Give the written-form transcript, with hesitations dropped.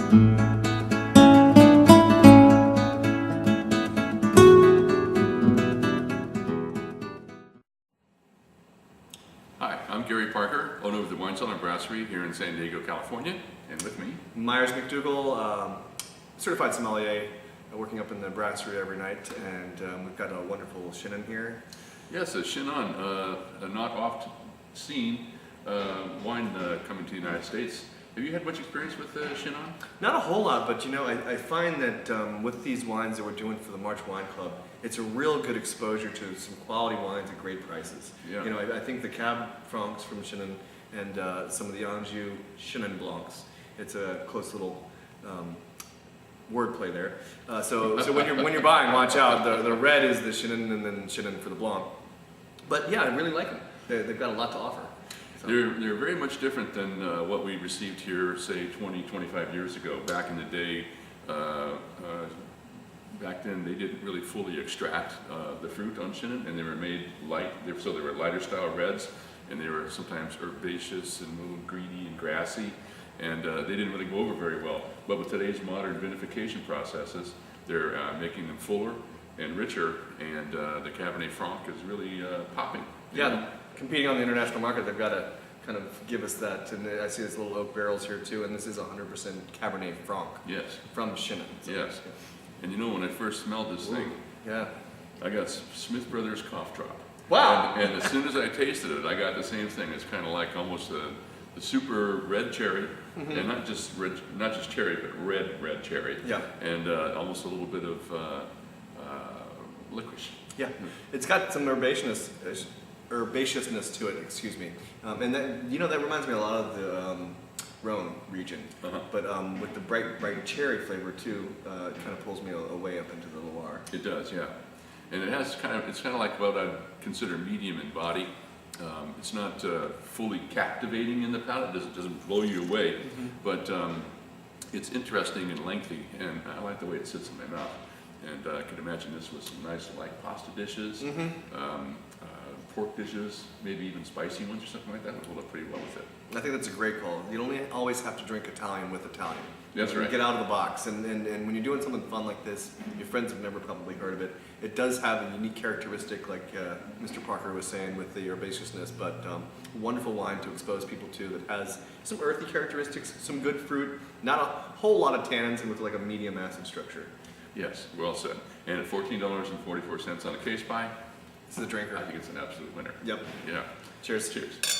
Hi, I'm Gary Parker, owner of the Wine Cellar and Brasserie here in San Diego, California, and with me, Myers McDougall, certified sommelier, working up in the brasserie every night, and we've got a wonderful Chinon here. yes, a Chinon, a not oft seen wine coming to the United States. Have you had much experience with Chinon? Not a whole lot, but you know, I find that with these wines that we're doing for the March Wine Club, it's a real good exposure to some quality wines at great prices. Yeah. You know, I think the Cab Francs from Chinon and some of the Anjou Chenin Blancs, it's a close little wordplay there. So when you're buying, watch out. The red is the Chinon and then Chinon for the Blanc. But yeah, I really like them. They've got a lot to offer. So. They're very much different than what we received here, say 20, 25 years ago. Back in the day, back then they didn't really fully extract the fruit on Chinon, and they were made light. So they were lighter style reds, and they were sometimes herbaceous and a little greedy and grassy, and they didn't really go over very well. But with today's modern vinification processes, they're making them fuller and richer, and the Cabernet Franc is really popping. Yeah, competing on the international market, they've got to kind of give us that. And I see these little oak barrels here too, and this is 100% Cabernet Franc. Yes. From Chinon. So Yes. And you know, when I first smelled this thing, yeah, I got Smith Brothers cough drop. Wow. And as soon as I tasted it, I got the same thing. It's kind of like almost the super red cherry, and not just cherry, but red cherry. Yeah. And almost a little bit of licorice. Yeah, it's got some herbaceousness to it. Excuse me, and that that reminds me a lot of the Rhone region, but with the bright cherry flavor too, it kind of pulls me away up into the Loire. It does, yeah. And it's kind of like what I'd consider medium in body. It's not fully captivating in the palate. It doesn't blow you away, but it's interesting and lengthy, and I like the way it sits in my mouth. And I could imagine this with some nice like pasta dishes, pork dishes, maybe even spicy ones or something like that would hold up pretty well with it. I think that's a great call. You don't always have to drink Italian with Italian. That's right. You get out of the box, and when you're doing something fun like this, your friends have never probably heard of it. It does have a unique characteristic, like Mr. Parker was saying, with the herbaceousness, but wonderful wine to expose people to that has some earthy characteristics, some good fruit, not a whole lot of tannins, and with like a medium acid structure. Yes, well said. And at $14.44 on a case buy, This is a drinker. I think it's an absolute winner. Yep. Yeah. Cheers. Cheers.